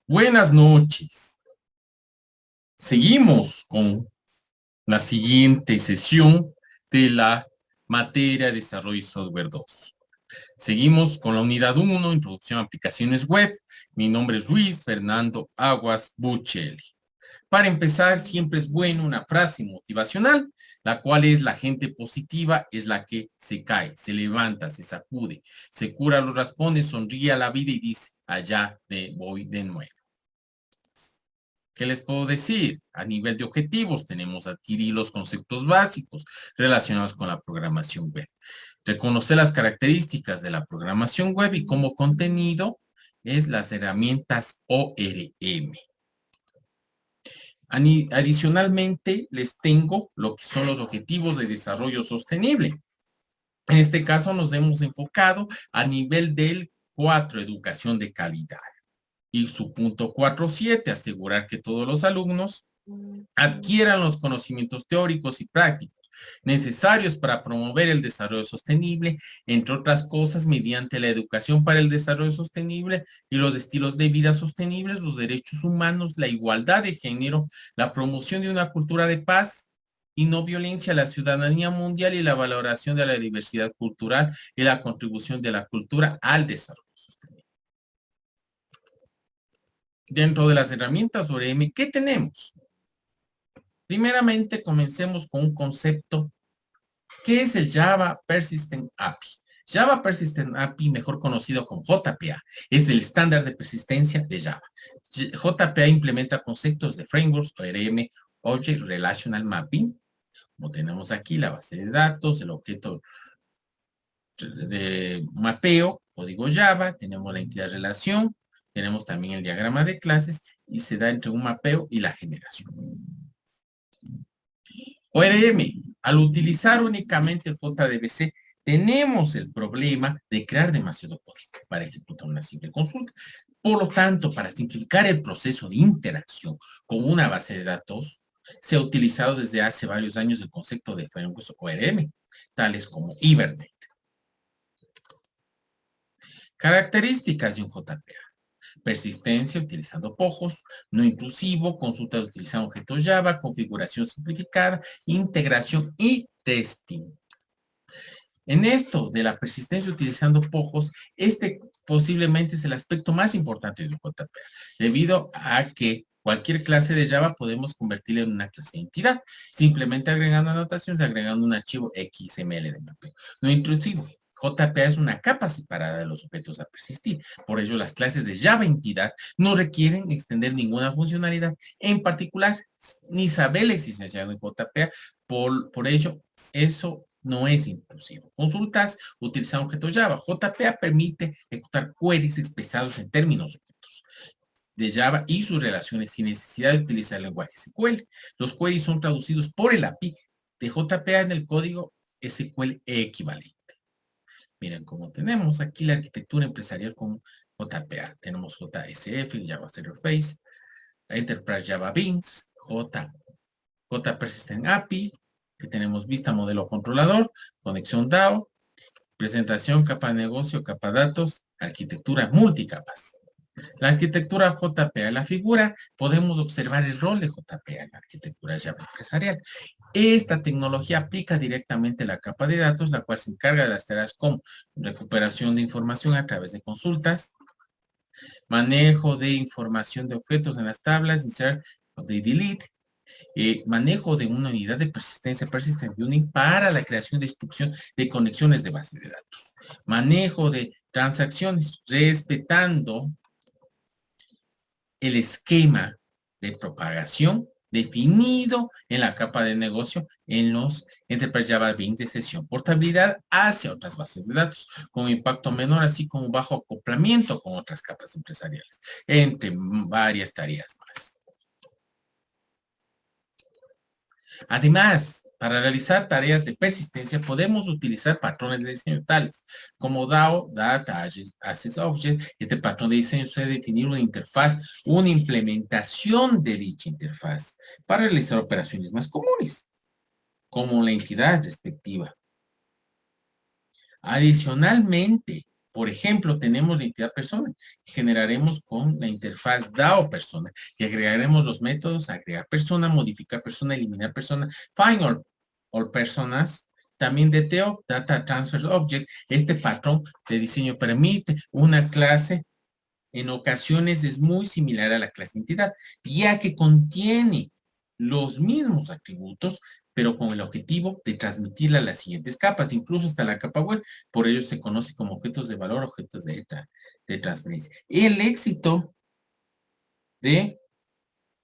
Buenas noches. Seguimos con la siguiente sesión de la materia de Desarrollo Software 2. Seguimos con la unidad 1, Introducción a Aplicaciones Web. Mi nombre es Luis Fernando Aguas Buccelli. Para empezar, siempre es bueno una frase motivacional, la cual es: la gente positiva es la que se cae, se levanta, se sacude, se cura los raspones, sonríe a la vida y dice: allá voy de nuevo. ¿Qué les puedo decir? A nivel de objetivos, tenemos adquirir los conceptos básicos relacionados con la programación web. Reconocer las características de la programación web y como contenido es las herramientas ORM. Adicionalmente, les tengo lo que son los objetivos de desarrollo sostenible. En este caso, nos hemos enfocado a nivel del 4, educación de calidad. Y su punto 4.7, asegurar que todos los alumnos adquieran los conocimientos teóricos y prácticos necesarios para promover el desarrollo sostenible, entre otras cosas, mediante la educación para el desarrollo sostenible y los estilos de vida sostenibles, los derechos humanos, la igualdad de género, la promoción de una cultura de paz y no violencia, la ciudadanía mundial y la valoración de la diversidad cultural y la contribución de la cultura al desarrollo sostenible. Dentro de las herramientas ORM, ¿qué tenemos? Primeramente, comencemos con un concepto. ¿Qué es el Java Persistent API? Java Persistent API, mejor conocido como JPA, es el estándar de persistencia de Java. JPA implementa conceptos de frameworks ORM, Object Relational Mapping, como tenemos aquí la base de datos, el objeto de mapeo, código Java, tenemos la entidad relación, tenemos también el diagrama de clases y se da entre un mapeo y la generación. ORM, al utilizar únicamente el JDBC, tenemos el problema de crear demasiado código para ejecutar una simple consulta. Por lo tanto, para simplificar el proceso de interacción con una base de datos, se ha utilizado desde hace varios años el concepto de frameworks ORM, tales como Hibernate. Características de un JPA. Persistencia utilizando POJOS, no intrusivo, consulta utilizando objetos Java, configuración simplificada, integración y testing. En esto de la persistencia utilizando POJOS, este posiblemente es el aspecto más importante de un JPA, debido a que cualquier clase de Java podemos convertirla en una clase de entidad, simplemente agregando anotaciones, agregando un archivo XML de mapeo. No intrusivo. JPA es una capa separada de los objetos a persistir. Por ello, las clases de Java entidad no requieren extender ninguna funcionalidad, en particular, ni saber la existencia de un JPA. Por ello, eso no es intrusivo. Consultas utilizando objetos Java. JPA permite ejecutar queries expresados en términos de objetos de Java y sus relaciones sin necesidad de utilizar el lenguaje SQL. Los queries son traducidos por el API de JPA en el código SQL equivalente. Miren cómo tenemos aquí la arquitectura empresarial con JPA. Tenemos JSF, Java Server Face, Enterprise Java Beans, J Persistent API, que tenemos vista modelo controlador, conexión DAO, presentación, capa de negocio, capa de datos, arquitectura multicapas. La arquitectura JPA en la figura, podemos observar el rol de JPA en la arquitectura Java empresarial. Esta tecnología aplica directamente la capa de datos, la cual se encarga de las tareas como recuperación de información a través de consultas, manejo de información de objetos en las tablas, insert de delete, manejo de una unidad de persistencia, persistent unit, para la creación de instrucción de conexiones de base de datos. Manejo de transacciones, respetando el esquema de propagación definido en la capa de negocio en los Enterprise Java Beans de sesión. Portabilidad hacia otras bases de datos con impacto menor, así como bajo acoplamiento con otras capas empresariales, entre varias tareas más. Además, para realizar tareas de persistencia podemos utilizar patrones de diseño tales como DAO, Data Access Object. Este patrón de diseño suele definir una interfaz, una implementación de dicha interfaz para realizar operaciones más comunes, como la entidad respectiva. Adicionalmente, Por ejemplo, tenemos la entidad persona, que generaremos con la interfaz DAO persona, y agregaremos los métodos agregar persona, modificar persona, eliminar persona, find all personas, también DTO, Data Transfer Object. Este patrón de diseño permite una clase, en ocasiones es muy similar a la clase entidad, ya que contiene los mismos atributos, pero con el objetivo de transmitirla a las siguientes capas, incluso hasta la capa web. Por ello se conoce como objetos de valor, objetos de transferencia. El éxito de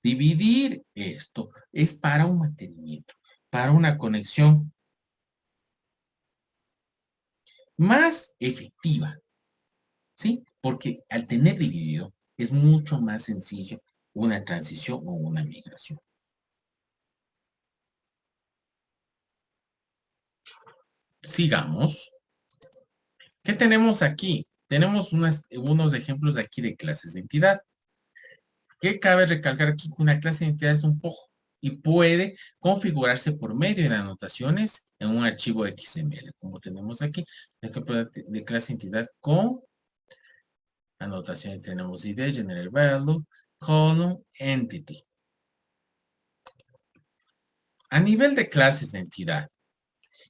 dividir esto es para un mantenimiento, para una conexión más efectiva, ¿sí? Porque al tener dividido es mucho más sencillo una transición o una migración. Sigamos. ¿Qué tenemos aquí? Tenemos unos ejemplos de aquí de clases de entidad. ¿Qué cabe recalcar aquí? Que una clase de entidad es un POJ y puede configurarse por medio de anotaciones en un archivo XML, como tenemos aquí. Ejemplo de clase entidad con anotaciones. Tenemos ID, general value, column, entity. A nivel de clases de entidad,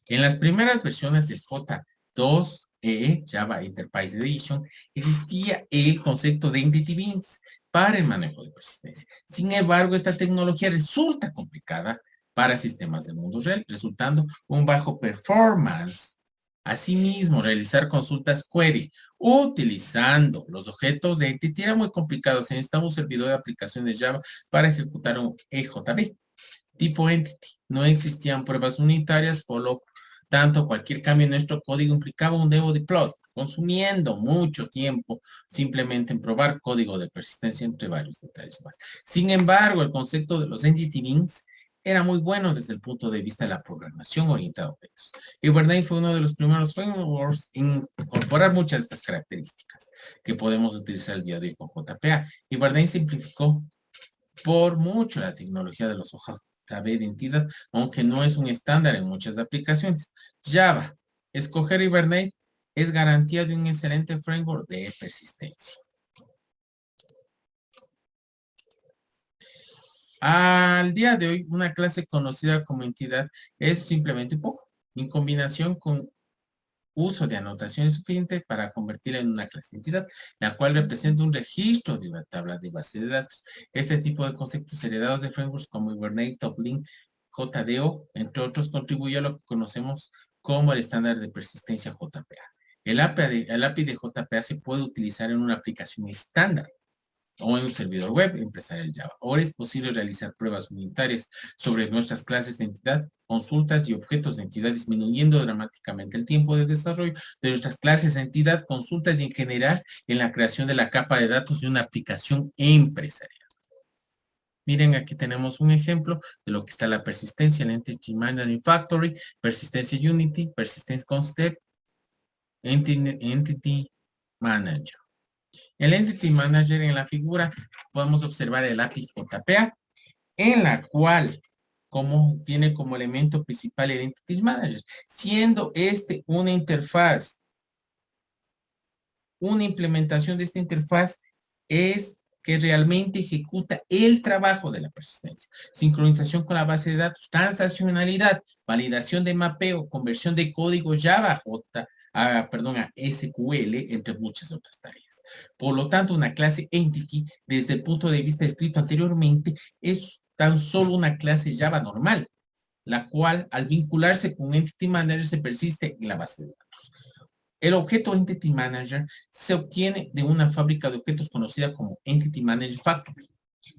en las primeras versiones del J2EE, Java Enterprise Edition, existía el concepto de Entity Beans para el manejo de persistencia. Sin embargo, esta tecnología resulta complicada para sistemas del mundo real, resultando un bajo performance. Asimismo, realizar consultas query utilizando los objetos de Entity era muy complicado. Se necesitaba un servidor de aplicaciones Java para ejecutar un EJB tipo Entity. No existían pruebas unitarias, por lo tanto, cualquier cambio en nuestro código implicaba un devo deploy, consumiendo mucho tiempo simplemente en probar código de persistencia, entre varios detalles más. Sin embargo, el concepto de los Entity Beans era muy bueno desde el punto de vista de la programación orientada a objetos. Hibernate fue uno de los primeros frameworks en incorporar muchas de estas características que podemos utilizar el día de hoy con JPA. Hibernate simplificó por mucho la tecnología de los hojas de identidad, aunque no es un estándar en muchas aplicaciones. Java, escoger Hibernate es garantía de un excelente framework de persistencia. Al día de hoy, una clase conocida como entidad es simplemente un poco, en combinación con uso de anotaciones suficiente para convertirla en una clase de entidad, la cual representa un registro de una tabla de base de datos. Este tipo de conceptos heredados de frameworks como Hibernate, Toplink, JDO, entre otros, contribuyó a lo que conocemos como el estándar de persistencia JPA. El API de JPA se puede utilizar en una aplicación estándar o en un servidor web empresarial Java. Ahora es posible realizar pruebas unitarias sobre nuestras clases de entidad, consultas y objetos de entidad, disminuyendo dramáticamente el tiempo de desarrollo de nuestras clases de entidad, consultas y en general en la creación de la capa de datos de una aplicación empresarial. Miren, aquí tenemos un ejemplo de lo que está la persistencia, el Entity Management Factory, persistencia Unity, Persistence Concept, Entity Manager. El Entity Manager en la figura podemos observar el API JPA, en la cual tiene como elemento principal el Entity Manager, siendo este una interfaz. Una implementación de esta interfaz es que realmente ejecuta el trabajo de la persistencia. Sincronización con la base de datos, transaccionalidad, validación de mapeo, conversión de código Java a SQL, entre muchas otras tareas. Por lo tanto, una clase Entity, desde el punto de vista descrito anteriormente, es tan solo una clase Java normal, la cual al vincularse con Entity Manager se persiste en la base de datos. El objeto Entity Manager se obtiene de una fábrica de objetos conocida como Entity Manager Factory.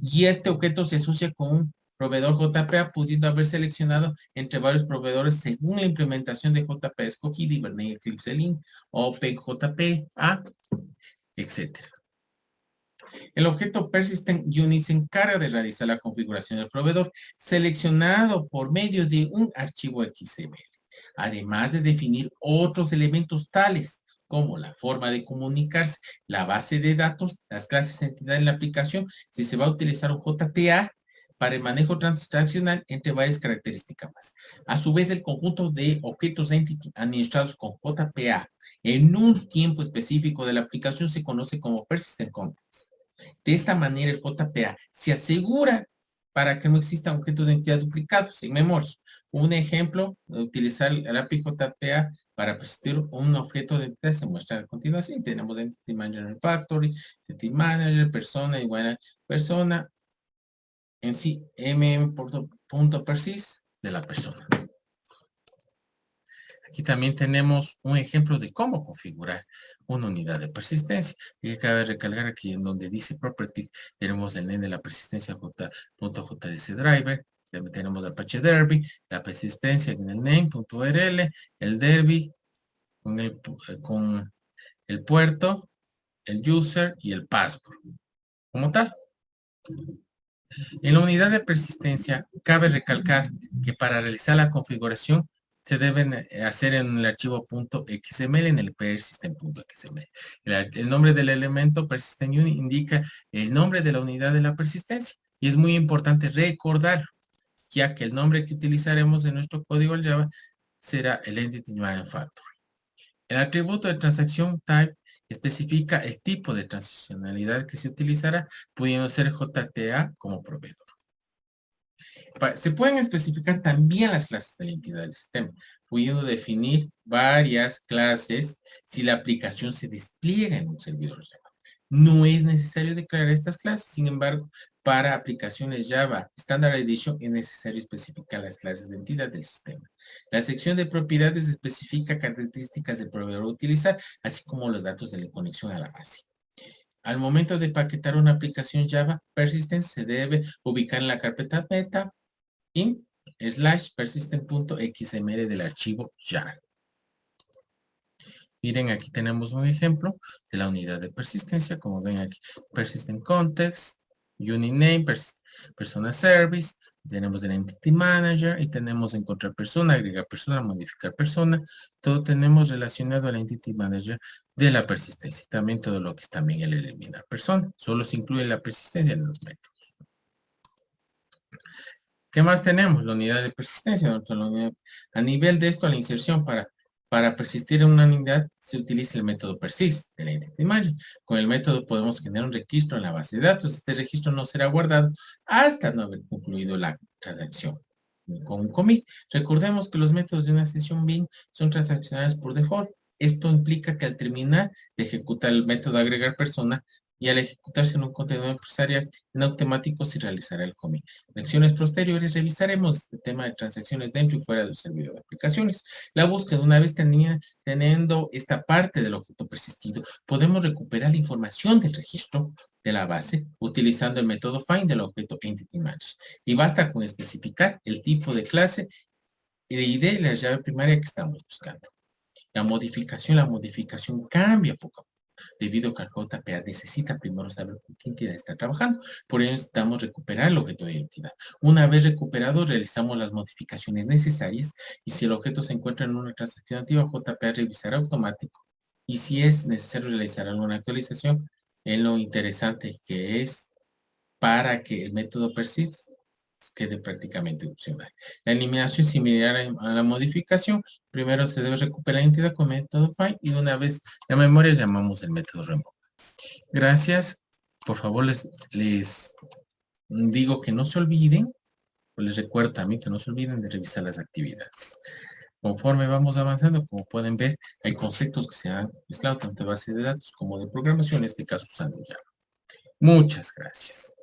Y este objeto se asocia con un proveedor JPA, pudiendo haber seleccionado entre varios proveedores según la implementación de JPA escogida, Hibernate Eclipse Link, OpenJPA, etc. El objeto Persistent Unit se encarga de realizar la configuración del proveedor seleccionado por medio de un archivo XML. Además de definir otros elementos tales como la forma de comunicarse, la base de datos, las clases de entidad en la aplicación, si se va a utilizar un JTA para el manejo transaccional entre varias características más. A su vez, el conjunto de objetos entity administrados con JPA en un tiempo específico de la aplicación se conoce como persistent context. De esta manera, el JPA se asegura para que no existan objetos de entidad duplicados en memoria. Un ejemplo de utilizar el API JPA para persistir un objeto de entidad se muestra a continuación. Tenemos Entity Manager Factory, Entity Manager, persona igual a persona, en sí, mm.persist de la persona. Aquí también tenemos un ejemplo de cómo configurar una unidad de persistencia. Y cabe recalcar aquí en donde dice property, tenemos el name de la persistencia .jdc driver, también tenemos Apache Derby, la persistencia en el name.url, el Derby con el puerto, el user y el password. Como tal. En la unidad de persistencia, cabe recalcar que para realizar la configuración se deben hacer en el archivo .xml, en el persistent.xml. El nombre del elemento persistent unit indica el nombre de la unidad de la persistencia. Y es muy importante recordarlo, ya que el nombre que utilizaremos en nuestro código Java será el Entity Manager Factory. El atributo de transacción type especifica el tipo de transaccionalidad que se utilizará, pudiendo ser JTA como proveedor. Se pueden especificar también las clases de la entidad del sistema, pudiendo definir varias clases si la aplicación se despliega en un servidor Java. No es necesario declarar estas clases, sin embargo, para aplicaciones Java Standard Edition es necesario especificar las clases de entidad del sistema. La sección de propiedades especifica características del proveedor a utilizar, así como los datos de la conexión a la base. Al momento de paquetar una aplicación Java, Persistent se debe ubicar en la carpeta meta in /persistent.xml del archivo Java. Miren, aquí tenemos un ejemplo de la unidad de persistencia. Como ven aquí, persistent context, unit name, persona service, tenemos el entity manager y tenemos encontrar persona, agregar persona, modificar persona. Todo tenemos relacionado al entity manager de la persistencia. También todo lo que es también el eliminar persona. Solo se incluye la persistencia en los métodos. ¿Qué más tenemos? La unidad de persistencia. A nivel de esto, la inserción para persistir en una unidad se utiliza el método persist de la Entity Manager. Con el método podemos generar un registro en la base de datos. Este registro no será guardado hasta no haber concluido la transacción con un commit. Recordemos que los métodos de una sesión bin son transaccionadas por default. Esto implica que al terminar de ejecutar el método agregar persona y al ejecutarse en un contenedor empresarial, en automático se realizará el commit. En lecciones posteriores revisaremos este tema de transacciones dentro y fuera del servidor de aplicaciones. La búsqueda, una vez teniendo esta parte del objeto persistido, podemos recuperar la información del registro de la base utilizando el método find del objeto Entity Manager. Y basta con especificar el tipo de clase y de ID y la llave primaria que estamos buscando. La modificación cambia poco a poco, debido a que el JPA necesita primero saber con qué entidad está trabajando. Por ello necesitamos recuperar el objeto de identidad. Una vez recuperado, realizamos las modificaciones necesarias y si el objeto se encuentra en una transacción activa, JPA revisará automático. Y si es necesario realizar alguna actualización, en lo interesante que es para que el método persist quede prácticamente opcional. La eliminación similar a la modificación, primero se debe recuperar la entidad con el método find y una vez la memoria llamamos el método remove. Gracias. Por favor, les digo que no se olviden, o les recuerdo también que no se olviden de revisar las actividades. Conforme vamos avanzando, como pueden ver, hay conceptos que se han mezclado tanto de base de datos como de programación, en este caso usando Java. Muchas gracias.